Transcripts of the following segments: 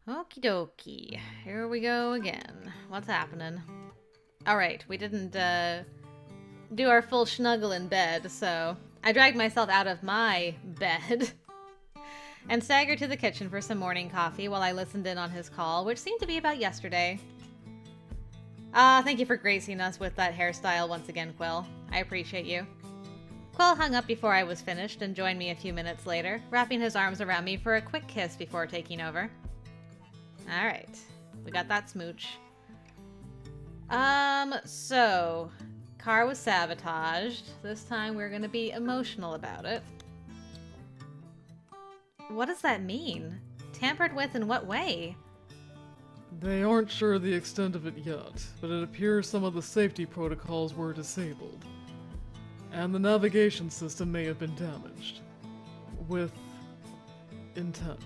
Okie dokie. Here we go again. What's happening? Alright, we didn't do our full snuggle in bed, so I dragged myself out of my bed and staggered to the kitchen for some morning coffee while I listened in on his call, which seemed to be about yesterday. Thank you for gracing us with that hairstyle once again, Quill. I appreciate you. Quill hung up before I was finished and joined me a few minutes later, wrapping his arms around me for a quick kiss before taking over. Alright, we got that smooch. So, car was sabotaged. This time we're gonna be emotional about it. What does that mean? Tampered with in what way? They aren't sure the extent of it yet, but it appears some of the safety protocols were disabled. And the navigation system may have been damaged. With intent.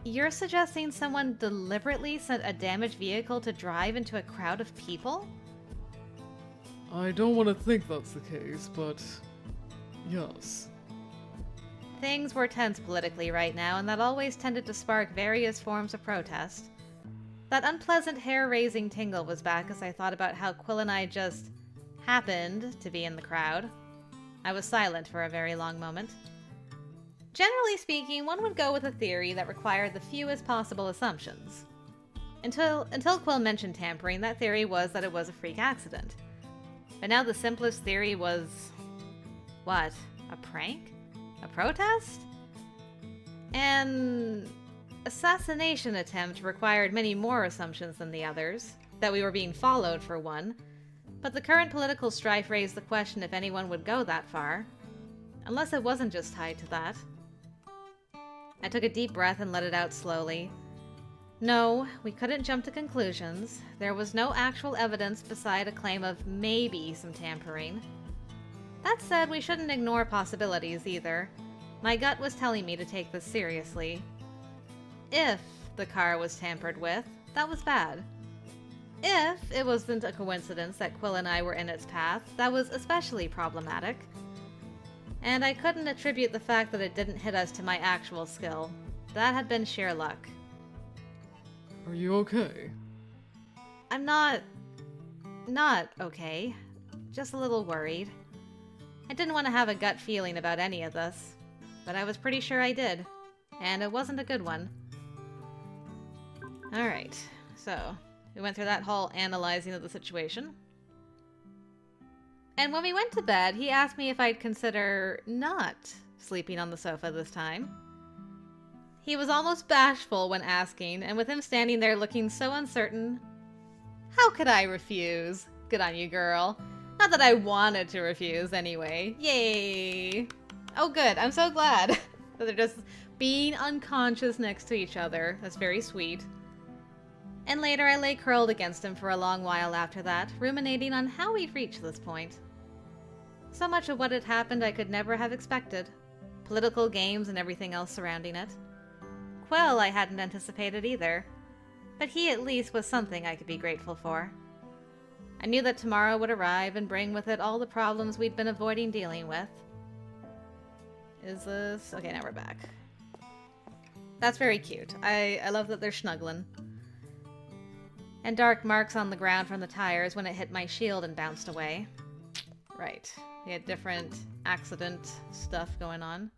You're suggesting someone deliberately sent a damaged vehicle to drive into a crowd of people? I don't want to think that's the case, but yes. Things were tense politically right now, and that always tended to spark various forms of protest. That unpleasant hair-raising tingle was back as I thought about how Quill and I just happened to be in the crowd. I was silent for a very long moment. Generally speaking, one would go with a theory that required the fewest possible assumptions. Until Quill mentioned tampering, that theory was that it was a freak accident. But now the simplest theory was... what? A prank? A protest? An assassination attempt required many more assumptions than the others. That we were being followed, for one. But the current political strife raised the question if anyone would go that far. Unless it wasn't just tied to that. I took a deep breath and let it out slowly. No, we couldn't jump to conclusions. There was no actual evidence beside a claim of maybe some tampering. That said, we shouldn't ignore possibilities either. My gut was telling me to take this seriously. If the car was tampered with, that was bad. If it wasn't a coincidence that Quill and I were in its path, that was especially problematic. And I couldn't attribute the fact that it didn't hit us to my actual skill. That had been sheer luck. Are you okay? I'm not okay. Just a little worried. I didn't want to have a gut feeling about any of this, but I was pretty sure I did. And it wasn't a good one. Alright, so we went through that whole analyzing of the situation. And when we went to bed, he asked me if I'd consider not sleeping on the sofa this time. He was almost bashful when asking, and with him standing there looking so uncertain, how could I refuse? Good on you, girl. Not that I wanted to refuse, anyway. Yay! Oh, good. I'm so glad that they're just being unconscious next to each other. That's very sweet. And later I lay curled against him for a long while after that, ruminating on how we'd reached this point. So much of what had happened I could never have expected. Political games and everything else surrounding it. Quill I hadn't anticipated either. But he at least was something I could be grateful for. I knew that tomorrow would arrive and bring with it all the problems we'd been avoiding dealing with. Is this... okay, now we're back. That's very cute. I love that they're snuggling. And dark marks on the ground from the tires when it hit my shield and bounced away. Right. We had different accident stuff going on.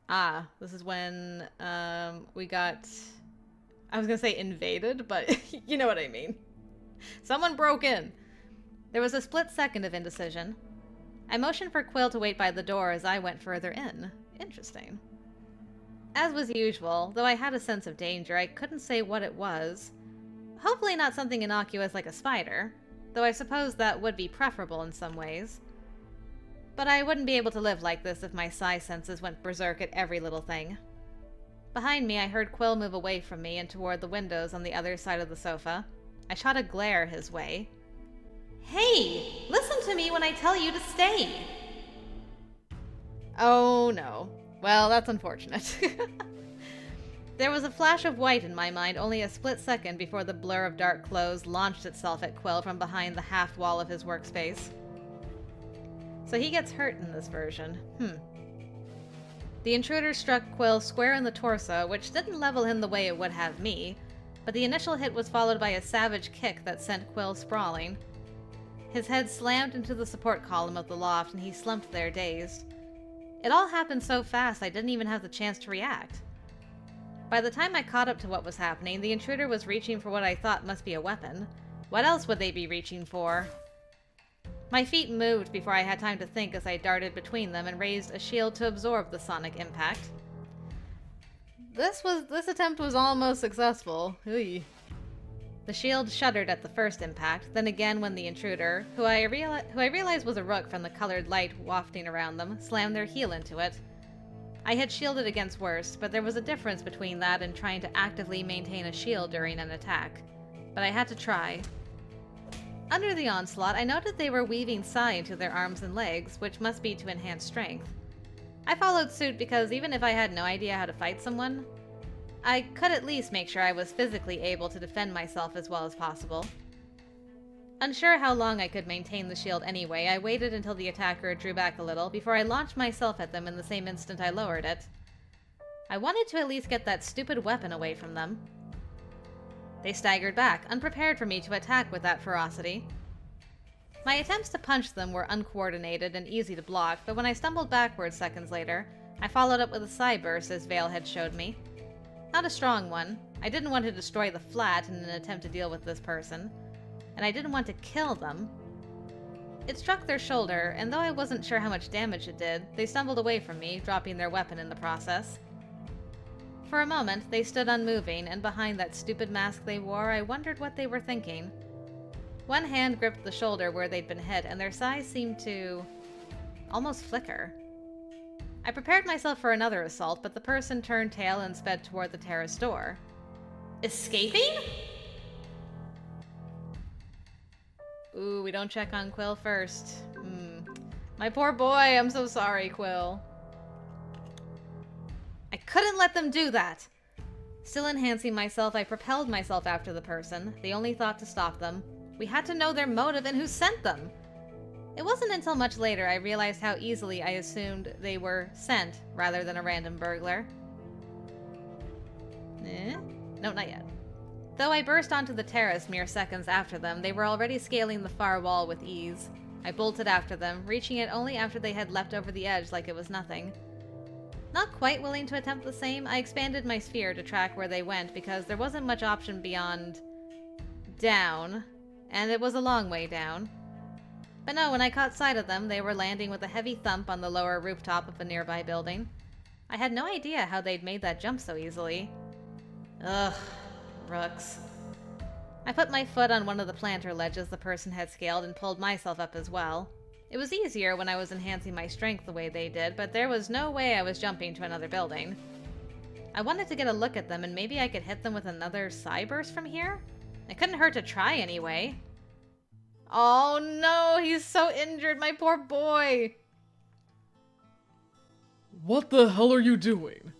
Ah, this is when we got... I was gonna say invaded, but you know what I mean. Someone broke in. There was a split second of indecision. I motioned for Quill to wait by the door as I went further in. Interesting. As was usual, though I had a sense of danger, I couldn't say what it was. Hopefully not something innocuous like a spider, though I suppose that would be preferable in some ways. But I wouldn't be able to live like this if my psi senses went berserk at every little thing. Behind me, I heard Quill move away from me and toward the windows on the other side of the sofa. I shot a glare his way. Hey! Listen to me when I tell you to stay! Oh no. Well, that's unfortunate. There was a flash of white in my mind only a split second before the blur of dark clothes launched itself at Quill from behind the half wall of his workspace. So he gets hurt in this version. The intruder struck Quill square in the torso, which didn't level him the way it would have me, but the initial hit was followed by a savage kick that sent Quill sprawling. His head slammed into the support column of the loft, and he slumped there dazed. It all happened so fast I didn't even have the chance to react. By the time I caught up to what was happening, the intruder was reaching for what I thought must be a weapon. What else would they be reaching for? My feet moved before I had time to think as I darted between them and raised a shield to absorb the sonic impact. This attempt was almost successful. Ooh. The shield shuddered at the first impact, then again when the intruder, who I realized was a rook from the colored light wafting around them, slammed their heel into it. I had shielded against worse, but there was a difference between that and trying to actively maintain a shield during an attack. But I had to try. Under the onslaught, I noted they were weaving psi into their arms and legs, which must be to enhance strength. I followed suit because even if I had no idea how to fight someone, I could at least make sure I was physically able to defend myself as well as possible. Unsure how long I could maintain the shield anyway, I waited until the attacker drew back a little before I launched myself at them in the same instant I lowered it. I wanted to at least get that stupid weapon away from them. They staggered back, unprepared for me to attack with that ferocity. My attempts to punch them were uncoordinated and easy to block, but when I stumbled backwards seconds later, I followed up with a psi burst as Vale had showed me. Not a strong one. I didn't want to destroy the flat in an attempt to deal with this person, and I didn't want to kill them. It struck their shoulder, and though I wasn't sure how much damage it did, they stumbled away from me, dropping their weapon in the process. For a moment, they stood unmoving, and behind that stupid mask they wore, I wondered what they were thinking. One hand gripped the shoulder where they'd been hit, and their size seemed to almost flicker. I prepared myself for another assault, but the person turned tail and sped toward the terrace door. Escaping? Ooh, we don't check on Quill first. My poor boy, I'm so sorry, Quill. I couldn't let them do that! Still enhancing myself, I propelled myself after the person, the only thought to stop them. We had to know their motive and who sent them! It wasn't until much later I realized how easily I assumed they were sent, rather than a random burglar. No, not yet. Though I burst onto the terrace mere seconds after them, they were already scaling the far wall with ease. I bolted after them, reaching it only after they had leapt over the edge like it was nothing. Not quite willing to attempt the same, I expanded my sphere to track where they went because there wasn't much option beyond down, and it was a long way down. But no, when I caught sight of them, they were landing with a heavy thump on the lower rooftop of a nearby building. I had no idea how they'd made that jump so easily. Ugh, rooks. I put my foot on one of the planter ledges the person had scaled and pulled myself up as well. It was easier when I was enhancing my strength the way they did, but there was no way I was jumping to another building. I wanted to get a look at them and maybe I could hit them with another psi burst from here? It couldn't hurt to try anyway. Oh no, he's so injured, my poor boy! What the hell are you doing?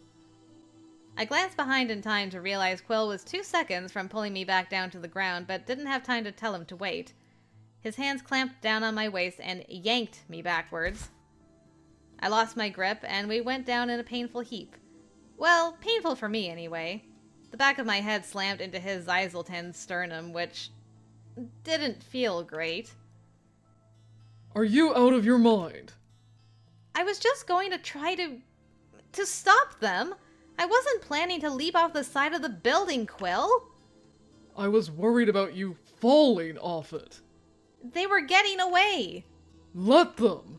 I glanced behind in time to realize Quill was 2 seconds from pulling me back down to the ground, but didn't have time to tell him to wait. His hands clamped down on my waist and yanked me backwards. I lost my grip, and we went down in a painful heap. Well, painful for me anyway. The back of my head slammed into his Zeiselton sternum, which didn't feel great. Are you out of your mind? I was just going to try to stop them. I wasn't planning to leap off the side of the building, Quill. I was worried about you falling off it. They were getting away. Let them!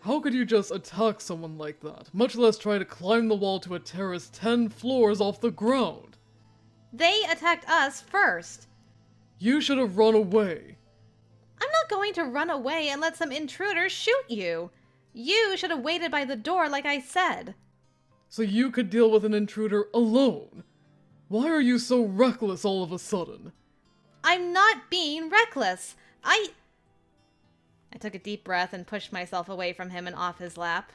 How could you just attack someone like that, much less try to climb the wall to a terrace 10 floors off the ground? They attacked us first. You should have run away. I'm not going to run away and let some intruder shoot you. You should have waited by the door like I said. So you could deal with an intruder alone. Why are you so reckless all of a sudden? I'm not being reckless. I took a deep breath and pushed myself away from him and off his lap.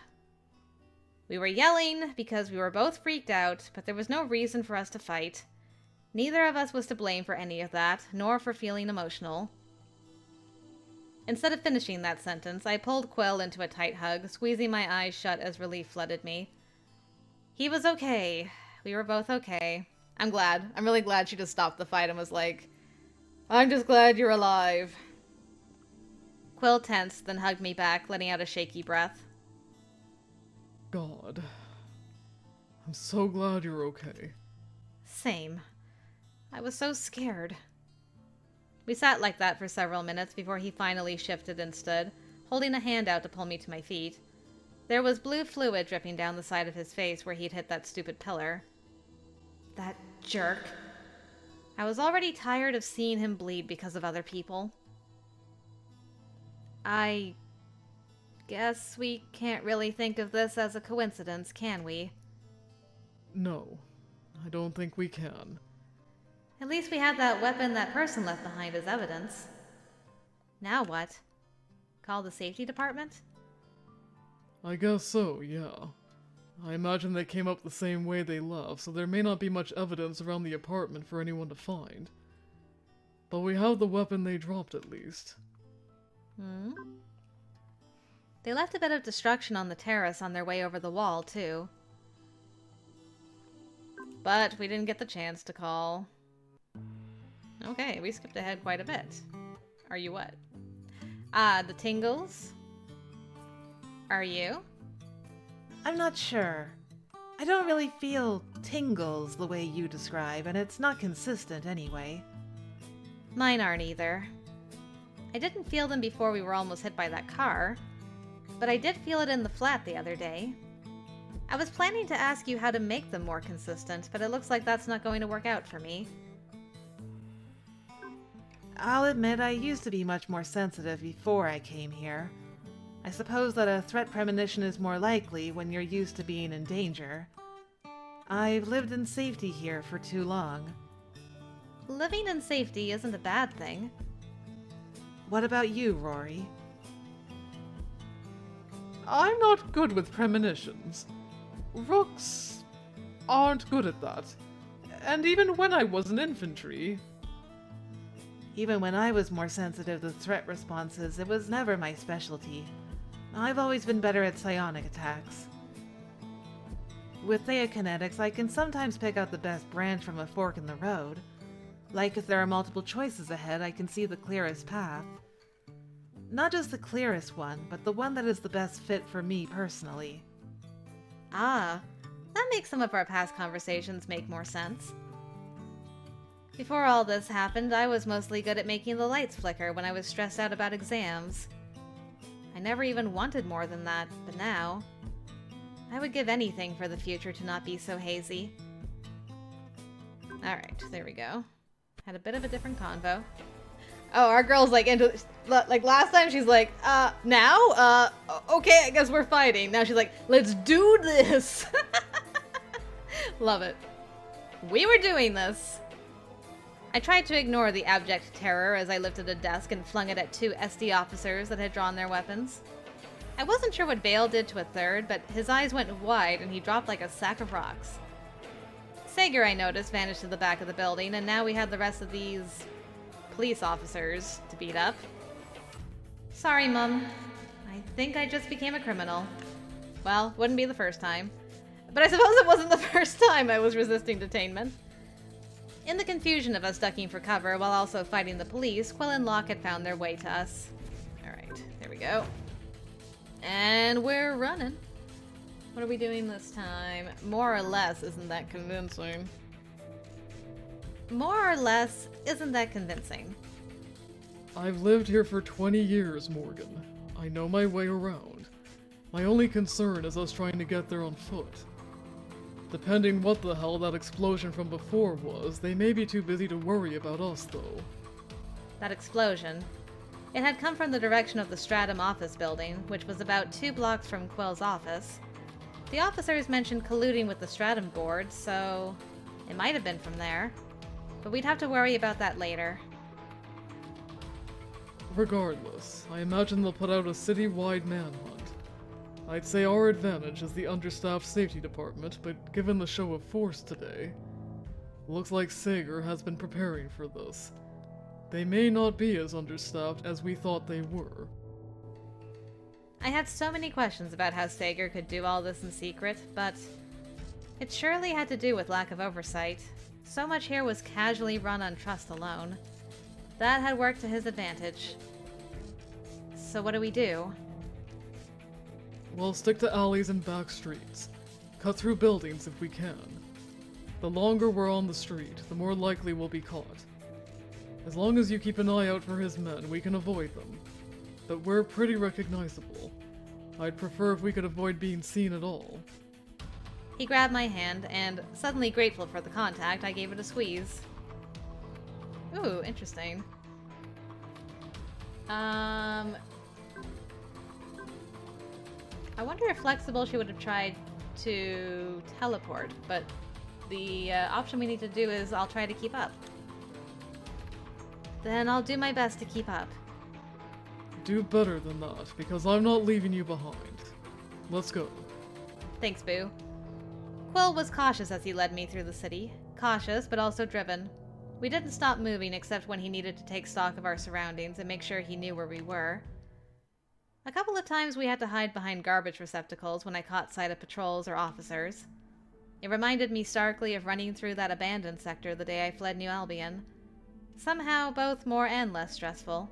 We were yelling because we were both freaked out, but there was no reason for us to fight. Neither of us was to blame for any of that, nor for feeling emotional. Instead of finishing that sentence, I pulled Quill into a tight hug, squeezing my eyes shut as relief flooded me. He was okay. We were both okay. I'm glad. I'm really glad she just stopped the fight and was like, I'm just glad you're alive. Quill tensed, then hugged me back, letting out a shaky breath. God. I'm so glad you're okay. Same. I was so scared. We sat like that for several minutes before he finally shifted and stood, holding a hand out to pull me to my feet. There was blue fluid dripping down the side of his face where he'd hit that stupid pillar. That jerk. I was already tired of seeing him bleed because of other people. I guess we can't really think of this as a coincidence, can we? No, I don't think we can. At least we had that weapon that person left behind as evidence. Now what? Call the safety department? I guess so, yeah. I imagine they came up the same way they left, so there may not be much evidence around the apartment for anyone to find. But we have the weapon they dropped at least. They left a bit of destruction on the terrace on their way over the wall, too. But we didn't get the chance to call. Okay, we skipped ahead quite a bit. Are you what? The tingles? Are you? I'm not sure. I don't really feel tingles the way you describe, and it's not consistent anyway. Mine aren't either. I didn't feel them before we were almost hit by that car, but I did feel it in the flat the other day. I was planning to ask you how to make them more consistent, but it looks like that's not going to work out for me. I'll admit I used to be much more sensitive before I came here. I suppose that a threat premonition is more likely when you're used to being in danger. I've lived in safety here for too long. Living in safety isn't a bad thing. What about you, Rory? I'm not good with premonitions. Rooks aren't good at that. And even when I was in infantry... Even when I was more sensitive to threat responses, it was never my specialty. I've always been better at psionic attacks. With theokinetics, I can sometimes pick out the best branch from a fork in the road. Like if there are multiple choices ahead, I can see the clearest path. Not just the clearest one, but the one that is the best fit for me personally. Ah, that makes some of our past conversations make more sense. Before all this happened, I was mostly good at making the lights flicker when I was stressed out about exams. I never even wanted more than that, but now... I would give anything for the future to not be so hazy. Alright, there we go. Had a bit of a different convo. Oh, our girl's like into... Like last time she's like, now? Okay, I guess we're fighting. Now she's like, let's do this! Love it. We were doing this. I tried to ignore the abject terror as I lifted a desk and flung it at 2 SD officers that had drawn their weapons. I wasn't sure what Vale did to a third, but his eyes went wide and he dropped like a sack of rocks. Sager, I noticed, vanished to the back of the building, and now we had the rest of these police officers to beat up. Sorry, Mum. I think I just became a criminal. Well, wouldn't be the first time. But I suppose it wasn't the first time I was resisting detainment. In the confusion of us ducking for cover while also fighting the police, Quill and Locke had found their way to us. Alright, there we go. And we're running. What are we doing this time? More or less isn't that convincing. More or less isn't that convincing. I've lived here for 20 years, Morgan. I know my way around. My only concern is us trying to get there on foot. Depending what the hell that explosion from before was, they may be too busy to worry about us, though. That explosion. It had come from the direction of the Stratum office building, which was about 2 blocks from Quill's office. The officers mentioned colluding with the Stratum board, so it might have been from there. But we'd have to worry about that later. Regardless, I imagine they'll put out a city-wide manhunt. I'd say our advantage is the understaffed safety department, but given the show of force today, looks like Sager has been preparing for this. They may not be as understaffed as we thought they were. I had so many questions about how Sager could do all this in secret, but it surely had to do with lack of oversight. So much here was casually run on trust alone. That had worked to his advantage. So what do we do? Well, stick to alleys and back streets. Cut through buildings if we can. The longer we're on the street, the more likely we'll be caught. As long as you keep an eye out for his men, we can avoid them. But we're pretty recognizable. I'd prefer if we could avoid being seen at all. He grabbed my hand, and suddenly grateful for the contact, I gave it a squeeze. Ooh, interesting. I wonder if flexible she would have tried to teleport, but the option we need to do is I'll try to keep up. Then I'll do my best to keep up. Do better than that, because I'm not leaving you behind. Let's go. Thanks, Boo. Quill was cautious as he led me through the city. Cautious, but also driven. We didn't stop moving except when he needed to take stock of our surroundings and make sure he knew where we were. A couple of times we had to hide behind garbage receptacles when I caught sight of patrols or officers. It reminded me starkly of running through that abandoned sector the day I fled New Albion. Somehow both more and less stressful.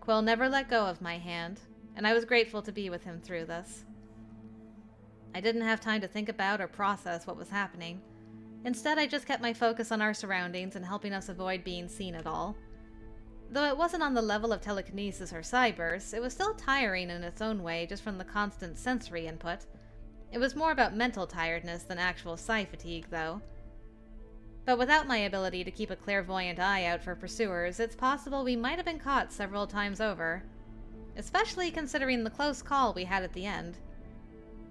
Quill never let go of my hand, and I was grateful to be with him through this. I didn't have time to think about or process what was happening. Instead, I just kept my focus on our surroundings and helping us avoid being seen at all. Though it wasn't on the level of telekinesis or cybursts, it was still tiring in its own way just from the constant sensory input. It was more about mental tiredness than actual psi fatigue, though. But without my ability to keep a clairvoyant eye out for pursuers, it's possible we might have been caught several times over. Especially considering the close call we had at the end.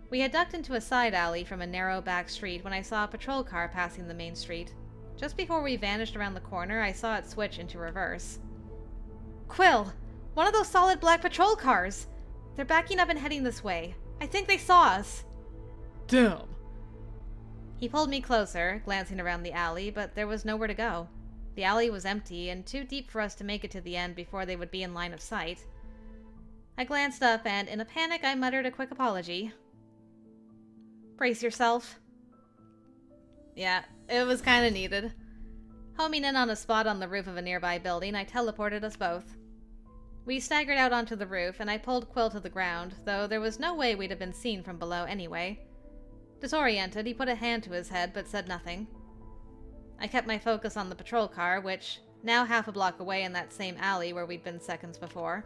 We had ducked into a side alley from a narrow back street when I saw a patrol car passing the main street. Just before we vanished around the corner, I saw it switch into reverse. Quill! One of those solid black patrol cars! They're backing up and heading this way. I think they saw us. Damn! He pulled me closer, glancing around the alley, but there was nowhere to go. The alley was empty and too deep for us to make it to the end before they would be in line of sight. I glanced up and, in a panic, I muttered a quick apology. Brace yourself. Yeah, it was kinda needed. Homing in on a spot on the roof of a nearby building, I teleported us both. We staggered out onto the roof, and I pulled Quill to the ground, though there was no way we'd have been seen from below anyway. Disoriented, he put a hand to his head, but said nothing. I kept my focus on the patrol car, which, now half a block away in that same alley where we'd been seconds before.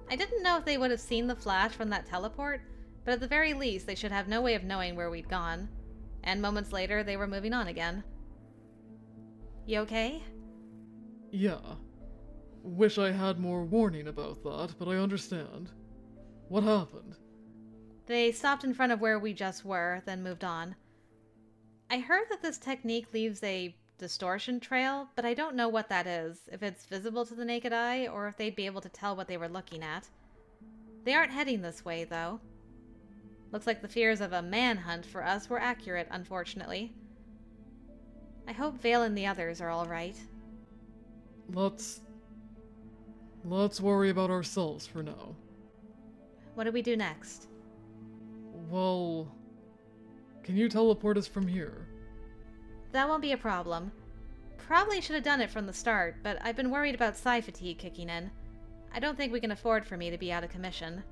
I didn't know if they would have seen the flash from that teleport, but at the very least they should have no way of knowing where we'd gone. And moments later, they were moving on again. You okay? Yeah. Wish I had more warning about that, but I understand. What happened? They stopped in front of where we just were, then moved on. I heard that this technique leaves a distortion trail, but I don't know what that is, if it's visible to the naked eye, or if they'd be able to tell what they were looking at. They aren't heading this way, though. Looks like the fears of a manhunt for us were accurate, unfortunately. I hope Vale and the others are all right. Let's worry about ourselves for now. What do we do next? Well, can you teleport us from here? That won't be a problem. Probably should have done it from the start, but I've been worried about psi fatigue kicking in. I don't think we can afford for me to be out of commission.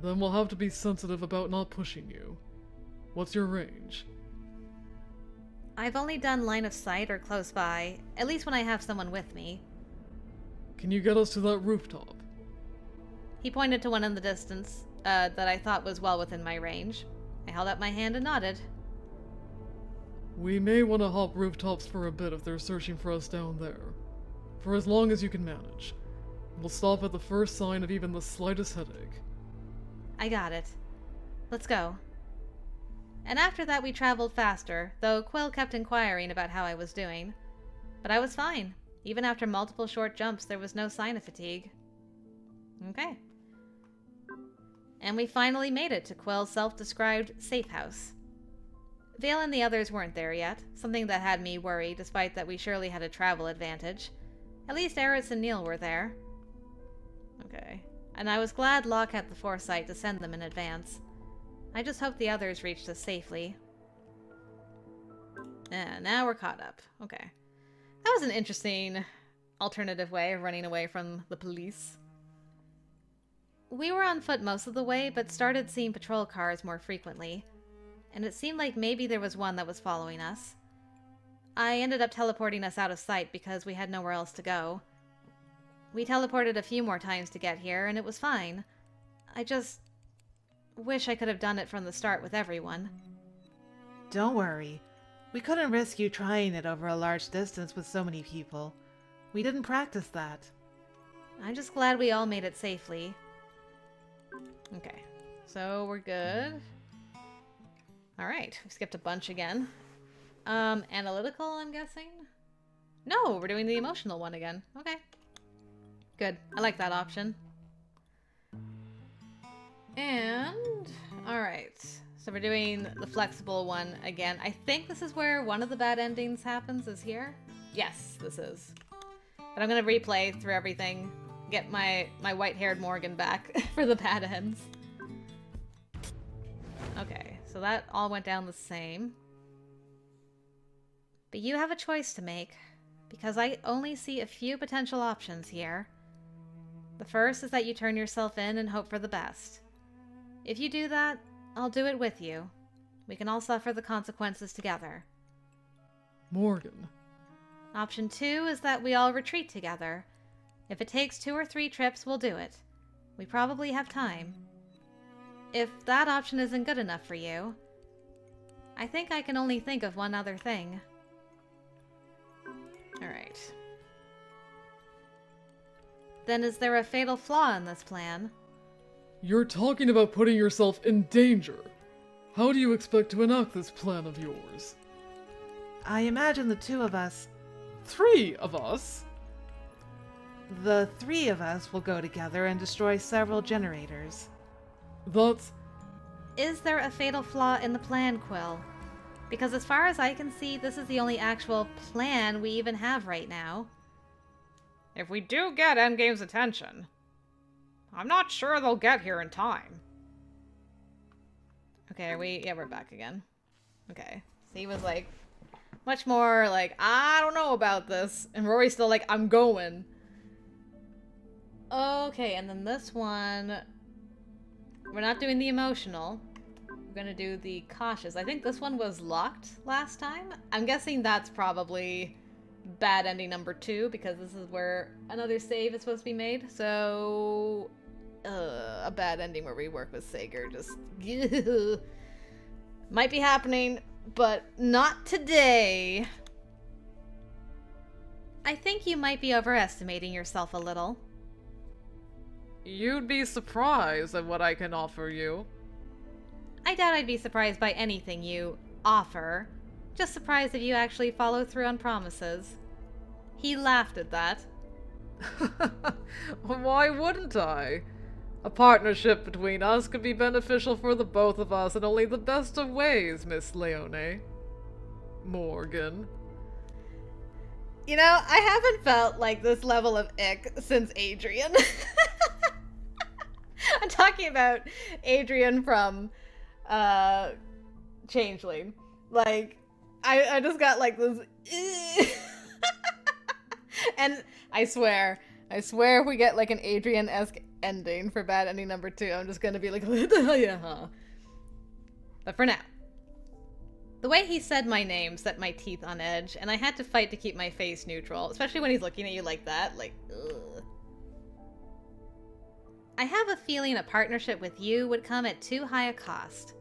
Then we'll have to be sensitive about not pushing you. What's your range? I've only done line of sight or close by, at least when I have someone with me. Can you get us to that rooftop? He pointed to one in the distance, that I thought was well within my range. I held out my hand and nodded. We may want to hop rooftops for a bit if they're searching for us down there. For as long as you can manage. We'll stop at the first sign of even the slightest headache. I got it. Let's go. And after that we traveled faster, though Quill kept inquiring about how I was doing. But I was fine. Even after multiple short jumps, there was no sign of fatigue. Okay. And we finally made it to Quill's self-described safe house. Vale and the others weren't there yet, something that had me worried despite that we surely had a travel advantage. At least Eris and Neil were there. Okay. And I was glad Locke had the foresight to send them in advance. I just hope the others reached us safely. Now we're caught up. Okay. That was an interesting alternative way of running away from the police. We were on foot most of the way, but started seeing patrol cars more frequently. And it seemed like maybe there was one that was following us. I ended up teleporting us out of sight because we had nowhere else to go. We teleported a few more times to get here, and it was fine. I just wish I could have done it from the start with everyone. Don't worry. We couldn't risk you trying it over a large distance with so many people. We didn't practice that. I'm just glad we all made it safely. Okay, so we're good. Alright, we skipped a bunch again. Analytical, I'm guessing? No, we're doing the emotional one again. Okay. Good. I like that option. And... alright. So we're doing the flexible one again. I think this is where one of the bad endings happens, is here? Yes, this is. But I'm gonna replay through everything. Get my white-haired Morgan back for the bad ends. Okay, so that all went down the same. But you have a choice to make, because I only see a few potential options here. The first is that you turn yourself in and hope for the best. If you do that, I'll do it with you. We can all suffer the consequences together. Morgan. Option 2 is that we all retreat together. If it takes 2 or 3 trips, we'll do it. We probably have time. If that option isn't good enough for you, I think I can only think of one other thing. Alright. Then is there a fatal flaw in this plan? You're talking about putting yourself in danger. How do you expect to enact this plan of yours? I imagine the 2 of us, 3 of us? the 3 of us will go together and destroy several generators. That's... Is there a fatal flaw in the plan, Quill? Because as far as I can see, this is the only actual plan we even have right now. If we do get Endgame's attention, I'm not sure they'll get here in time. Okay, we're back again. Okay. So he was like, much more like, I don't know about this. And Rory's still like, I'm going. Okay, and then this one, we're not doing the emotional. We're gonna do the cautious. I think this one was locked last time. I'm guessing that's probably bad ending number 2, because this is where another save is supposed to be made. So, a bad ending where we work with Sager just might be happening, but not today. I think you might be overestimating yourself a little. You'd be surprised at what I can offer you. I doubt I'd be surprised by anything you offer. Just surprised if you actually follow through on promises. He laughed at that. Why wouldn't I? A partnership between us could be beneficial for the both of us in only the best of ways, Miss Leone. Morgan. You know, I haven't felt like this level of ick since Adrian. I'm talking about Adrian from Changeling. Like, I just got like this and I swear if we get like an Adrian-esque ending for bad ending number 2, I'm just gonna be like, yeah, huh? But for now, the way he said my name set my teeth on edge, and I had to fight to keep my face neutral, especially when he's looking at you like that, like, ugh. I have a feeling a partnership with you would come at too high a cost.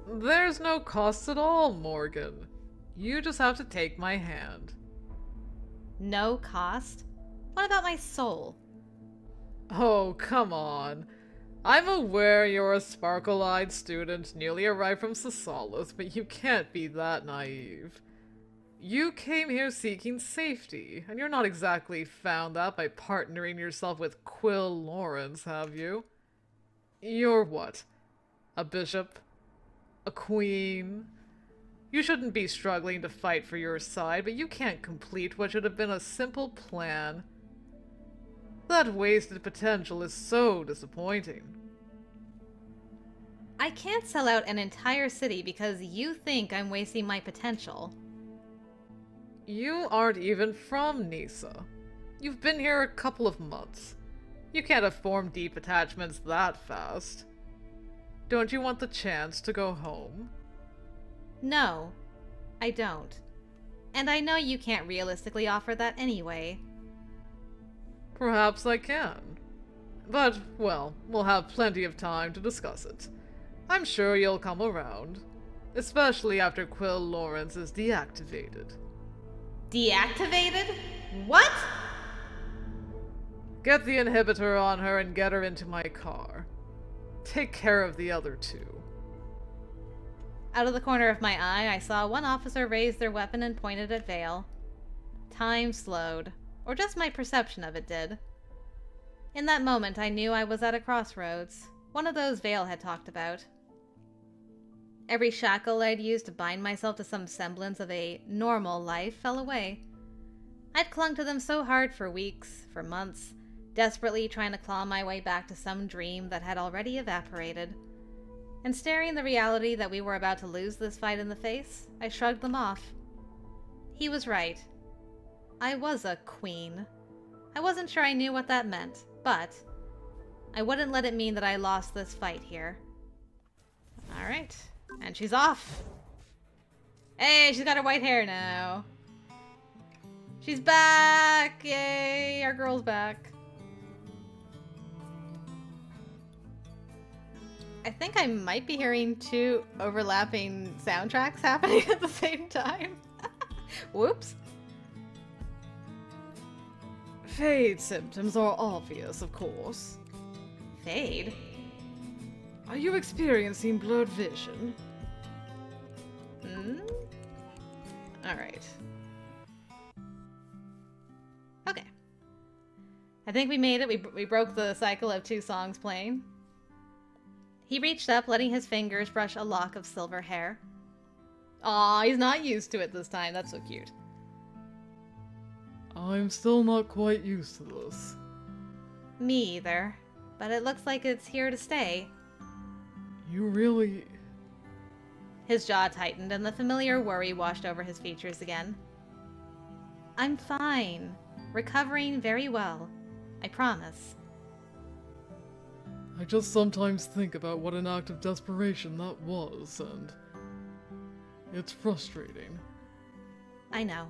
There's no cost at all, Morgan. You just have to take my hand. No cost? What about my soul? Oh, come on. I'm aware you're a sparkle-eyed student newly arrived from Cisalis, but you can't be that naive. You came here seeking safety, and you're not exactly found that by partnering yourself with Quill Lawrence, have you? You're what? A bishop? A queen? You shouldn't be struggling to fight for your side, but you can't complete what should have been a simple plan. That wasted potential is so disappointing. I can't sell out an entire city because you think I'm wasting my potential. You aren't even from Nisa. You've been here a couple of months. You can't have formed deep attachments that fast. Don't you want the chance to go home? No, I don't. And I know you can't realistically offer that anyway. Perhaps I can. But, well, we'll have plenty of time to discuss it. I'm sure you'll come around. Especially after Quill Lawrence is deactivated. Deactivated? What? Get the inhibitor on her and get her into my car. Take care of the other two. Out of the corner of my eye, I saw one officer raise their weapon and pointed at Vale. Time slowed. Or just my perception of it did. In that moment, I knew I was at a crossroads. One of those Vale had talked about. Every shackle I'd used to bind myself to some semblance of a normal life fell away. I'd clung to them so hard for weeks, for months, desperately trying to claw my way back to some dream that had already evaporated. And staring the reality that we were about to lose this fight in the face, I shrugged them off. He was right. I was a queen. I wasn't sure I knew what that meant, but I wouldn't let it mean that I lost this fight here. Alright. And she's off. Hey, she's got her white hair now. She's back! Yay, our girl's back. I think I might be hearing two overlapping soundtracks happening at the same time. Whoops. Fade symptoms are obvious, of course. Fade? Are you experiencing blurred vision? Alright. Okay. I think we made it. We broke the cycle of two songs playing. He reached up, letting his fingers brush a lock of silver hair. Aw, he's not used to it this time. That's so cute. I'm still not quite used to this. Me either. But it looks like it's here to stay. You really... His jaw tightened and the familiar worry washed over his features again. I'm fine. Recovering very well. I promise. I just sometimes think about what an act of desperation that was, and... it's frustrating. I know.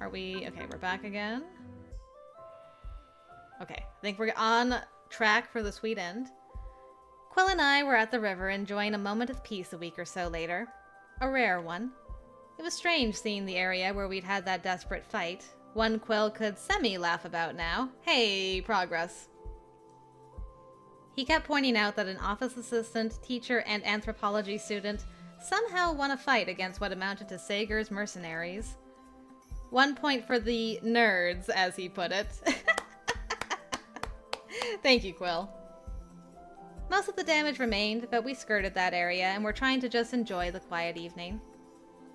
Are we... Okay, we're back again. Okay, I think we're on track for the sweet end. Quill and I were at the river enjoying a moment of peace a week or so later. A rare one. It was strange seeing the area where we'd had that desperate fight. One Quill could semi-laugh about now. Hey, progress. He kept pointing out that an office assistant, teacher, and anthropology student somehow won a fight against what amounted to Sager's mercenaries. 1 point for the nerds, as he put it. Thank you, Quill. Most of the damage remained, but we skirted that area and were trying to just enjoy the quiet evening.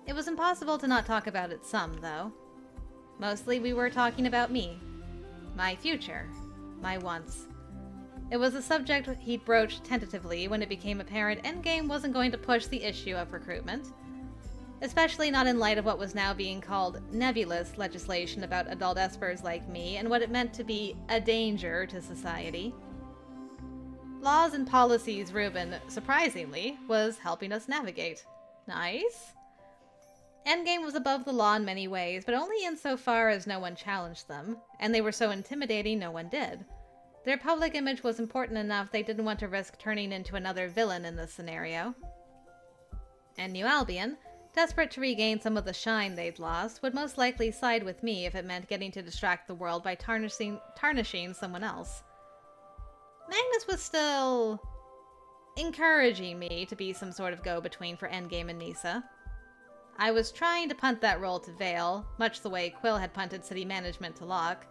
It was impossible to not talk about it some, though. Mostly we were talking about me. My future. My once. It was a subject he'd broached tentatively when it became apparent Endgame wasn't going to push the issue of recruitment. Especially not in light of what was now being called nebulous legislation about adult espers like me and what it meant to be a danger to society. Laws and policies Reuben, surprisingly, was helping us navigate. Nice. Endgame was above the law in many ways, but only insofar as no one challenged them, and they were so intimidating no one did. Their public image was important enough they didn't want to risk turning into another villain in this scenario. And New Albion, desperate to regain some of the shine they'd lost, would most likely side with me if it meant getting to distract the world by tarnishing someone else. Magnus was still encouraging me to be some sort of go-between for Endgame and Nisa. I was trying to punt that role to Vale, much the way Quill had punted city management to Locke,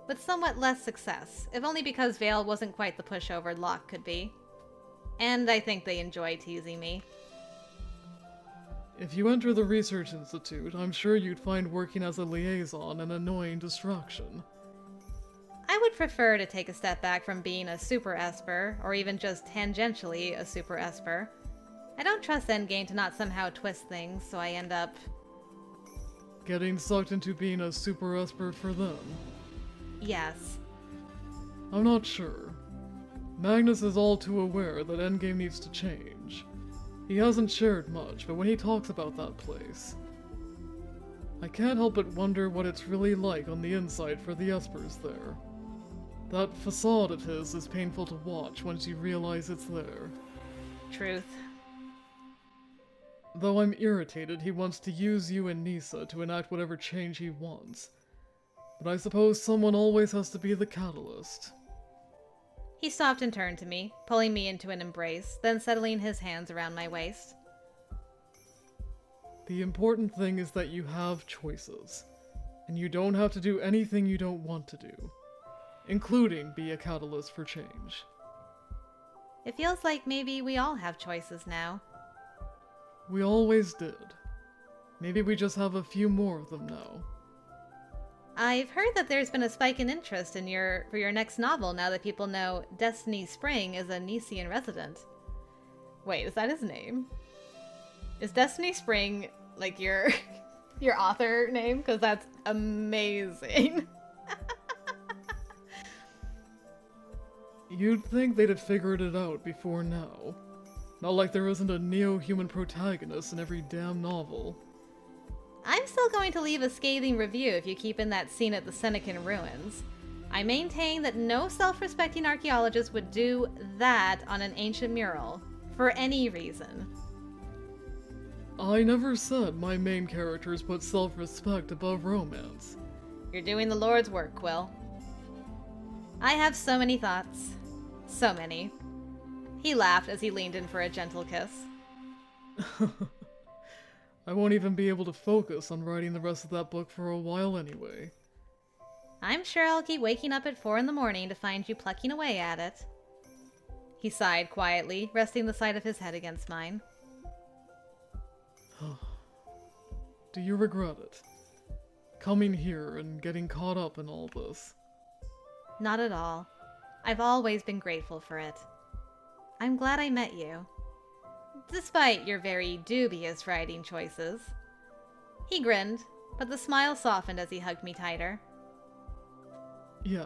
with somewhat less success, if only because Vale wasn't quite the pushover Locke could be. And I think they enjoy teasing me. If you enter the Research Institute, I'm sure you'd find working as a liaison an annoying distraction. I would prefer to take a step back from being a super Esper, or even just tangentially a super Esper. I don't trust Endgame to not somehow twist things, so I end up... Getting sucked into being a super Esper for them. Yes. I'm not sure. Magnus is all too aware that Endgame needs to change. He hasn't shared much, but when he talks about that place, I can't help but wonder what it's really like on the inside for the Espers there. That facade of his is painful to watch once you realize it's there. Truth. Though I'm irritated he wants to use you and Nisa to enact whatever change he wants. But I suppose someone always has to be the catalyst. He stopped and turned to me, pulling me into an embrace, then settling his hands around my waist. The important thing is that you have choices, and you don't have to do anything you don't want to do, including be a catalyst for change. It feels like maybe we all have choices now. We always did. Maybe we just have a few more of them now. I've heard that there's been a spike in interest in for your next novel now that people know Destiny Spring is a Nisian resident. Wait, is that his name? Is Destiny Spring like your your author name? Because that's amazing. You'd think they'd have figured it out before now. Not like there isn't a neo-human protagonist in every damn novel. I'm still going to leave a scathing review if you keep in that scene at the Senecan ruins. I maintain that no self-respecting archaeologist would do that on an ancient mural, for any reason. I never said my main characters put self-respect above romance. You're doing the Lord's work, Quill. I have so many thoughts. So many. He laughed as he leaned in for a gentle kiss. I won't even be able to focus on writing the rest of that book for a while anyway. I'm sure I'll keep waking up at 4 in the morning to find you plucking away at it. He sighed quietly, resting the side of his head against mine. Do you regret it? Coming here and getting caught up in all this? Not at all. I've always been grateful for it. I'm glad I met you. Despite your very dubious writing choices. He grinned, but the smile softened as he hugged me tighter. Yeah.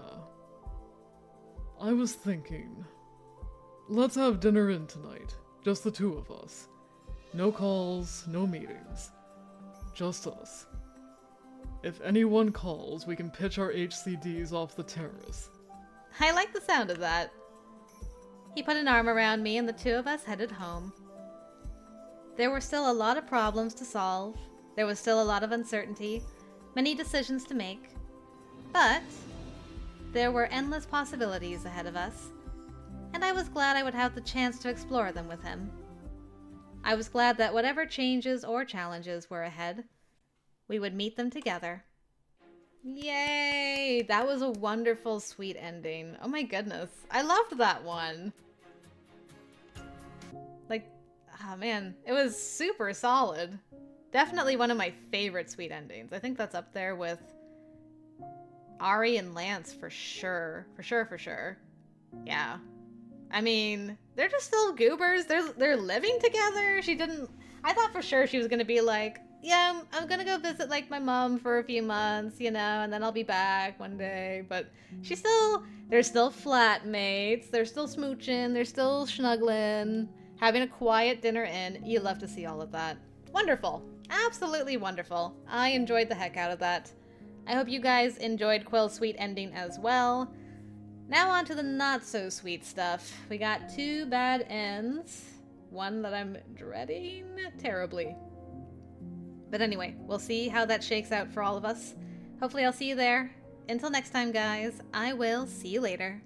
I was thinking... Let's have dinner in tonight. Just the two of us. No calls, no meetings. Just us. If anyone calls, we can pitch our HCDs off the terrace. I like the sound of that. He put an arm around me and the two of us headed home. There were still a lot of problems to solve. There was still a lot of uncertainty, many decisions to make. But there were endless possibilities ahead of us, and I was glad I would have the chance to explore them with him. I was glad that whatever changes or challenges were ahead, we would meet them together. Yay! That was a wonderful, sweet ending. Oh my goodness. I loved that one. Like, oh man, it was super solid. Definitely one of my favorite sweet endings. I think that's up there with Ari and Lance for sure. For sure. Yeah. I mean, they're just still goobers. They're living together. I thought for sure she was gonna be like, yeah, I'm gonna go visit like my mom for a few months, you know, and then I'll be back one day. But they're still flatmates. They're still smooching. They're still snuggling, having a quiet dinner in. You love to see all of that. Wonderful. Absolutely wonderful. I enjoyed the heck out of that. I hope you guys enjoyed Quill's sweet ending as well. Now on to the not so sweet stuff. We got 2 bad ends. One that I'm dreading terribly. But anyway, we'll see how that shakes out for all of us. Hopefully I'll see you there. Until next time, guys, I will see you later.